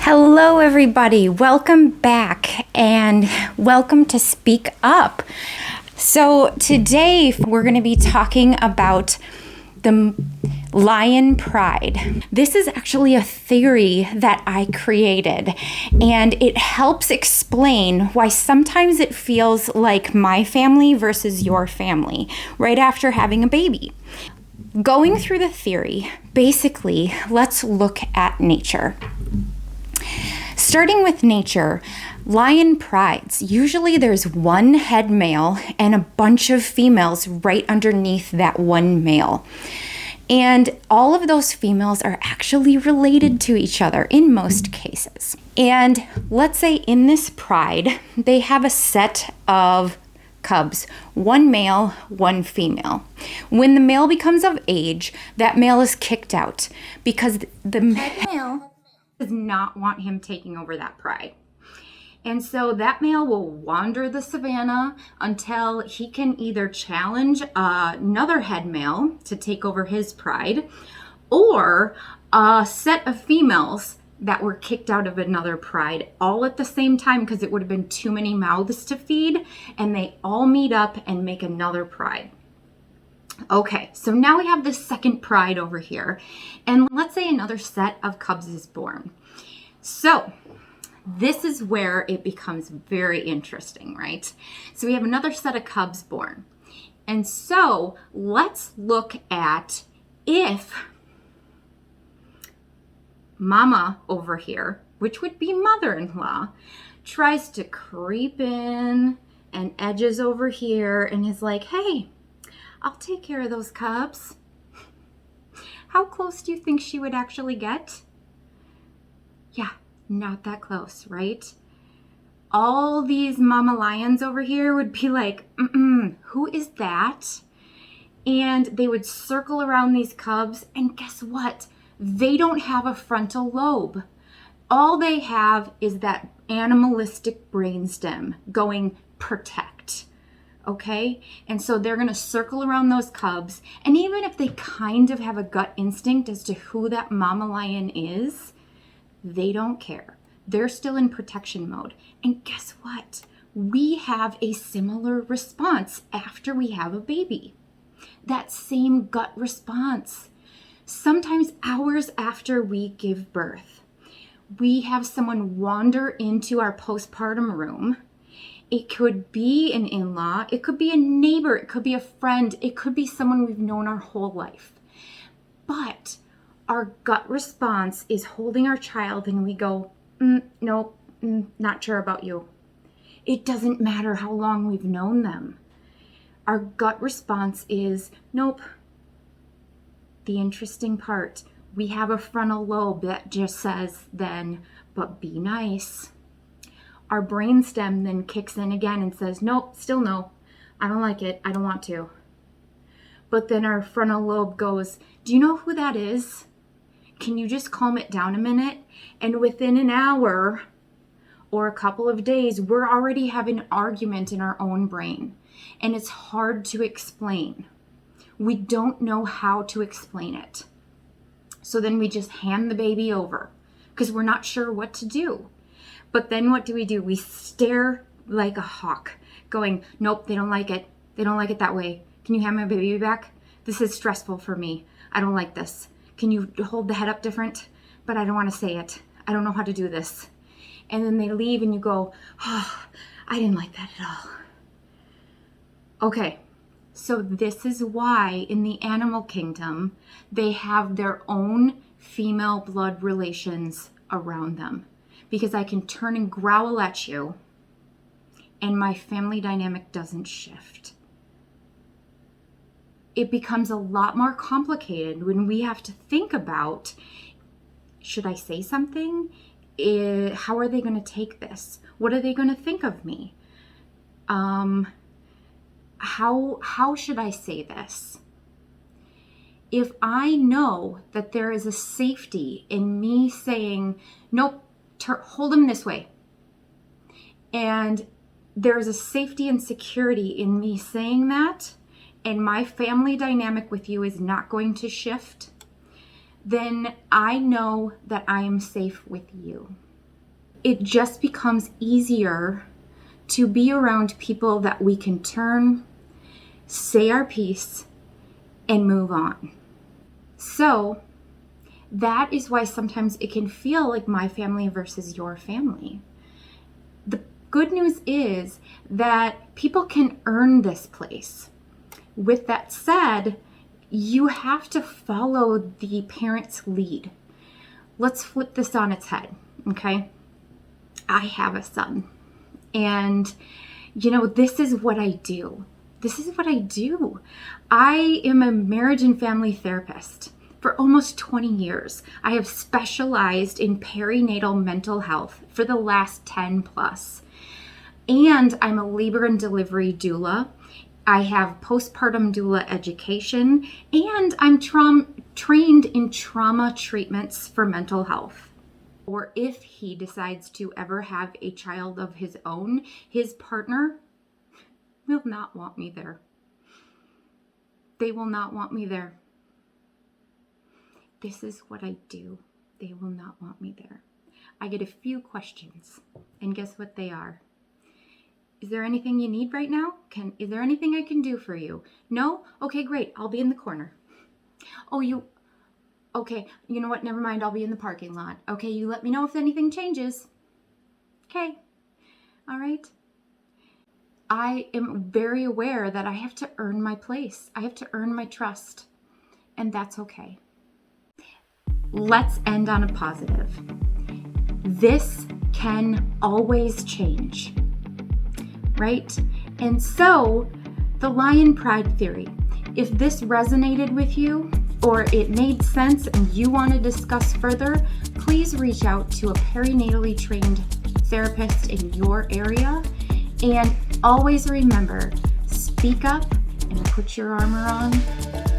Hello, everybody. Welcome back and welcome to Speak Up. So, today we're going to be talking about the lion pride. This is actually a theory that I created, and it helps explain why sometimes it feels like my family versus your family right after having a baby. Going through the theory, basically, let's look at nature. Starting with nature, lion prides. Usually there's one head male and a bunch of females right underneath that one male. And all of those females are actually related to each other in most cases. And let's say in this pride, they have a set of cubs, one male, one female. When the male becomes of age, that male is kicked out because the male does not want him taking over that pride. And so that male will wander the savannah until he can either challenge another head male to take over his pride, or a set of females that were kicked out of another pride all at the same time because it would have been too many mouths to feed, and they all meet up and make another pride. Okay, so now we have this second pride over here, and let's say another set of cubs is born. So this is where it becomes very interesting, right? So we have another set of cubs born. And so let's look at if mama over here, which would be mother-in-law, tries to creep in and edges over here and is like, hey, I'll take care of those cubs. How close do you think she would actually get? Yeah, not that close, right? All these mama lions over here would be like, who is that? And they would circle around these cubs, and guess what? They don't have a frontal lobe. All they have is that animalistic brainstem going protect. Okay? And so they're going to circle around those cubs. And even if they kind of have a gut instinct as to who that mama lion is, they don't care. They're still in protection mode. And guess what? We have a similar response after we have a baby. That same gut response. Sometimes hours after we give birth, we have someone wander into our postpartum room. It could be an in-law, it could be a neighbor, it could be a friend, it could be someone we've known our whole life. But our gut response is holding our child and we go, no, not sure about you. It doesn't matter how long we've known them. Our gut response is, nope. The interesting part, we have a frontal lobe that just says then, but be nice. Our brainstem then kicks in again and says, nope, still no. I don't like it. I don't want to. But then our frontal lobe goes, do you know who that is? Can you just calm it down a minute? And within an hour or a couple of days, we're already having an argument in our own brain. And it's hard to explain. We don't know how to explain it. So then we just hand the baby over because we're not sure what to do. But then what do? We stare like a hawk going, nope, they don't like it. They don't like it that way. Can you hand my baby back? This is stressful for me. I don't like this. Can you hold the head up different? But I don't want to say it. I don't know how to do this. And then they leave and you go, oh, I didn't like that at all. Okay, so this is why in the animal kingdom, they have their own female blood relations around them. Because I can turn and growl at you and my family dynamic doesn't shift. It becomes a lot more complicated when we have to think about, should I say something? How are they going to take this? What are they going to think of me? How should I say this? If I know that there is a safety in me saying, nope, hold him this way. And there's a safety and security in me saying that, and my family dynamic with you is not going to shift, then I know that I am safe with you. it just becomes easier to be around people that we can turn, say our piece, and move on. So that is why sometimes it can feel like my family versus your family. The good news is that people can earn this place. With that said, you have to follow the parent's lead. Let's flip this on its head, okay? I have a son, and this is what I do. I am a marriage and family therapist. For almost 20 years, I have specialized in perinatal mental health for the last 10 plus. And I'm a labor and delivery doula. I have postpartum doula education, and I'm trained in trauma treatments for mental health. Or if he decides to ever have a child of his own, his partner will not want me there. They will not want me there. This is what I do. They will not want me there. I get a few questions, and guess what they are? Is there anything you need right now? Is there anything I can do for you? No? Okay, great. I'll be in the corner. Okay, you know what? Never mind. I'll be in the parking lot. Okay, you let me know if anything changes. Okay. All right. I am very aware that I have to earn my place. I have to earn my trust, and that's okay. Let's end on a positive. This can always change, right? And so, the lion pride theory, if this resonated with you or it made sense and you want to discuss further, please reach out to a perinatally trained therapist in your area. And always remember, speak up and put your armor on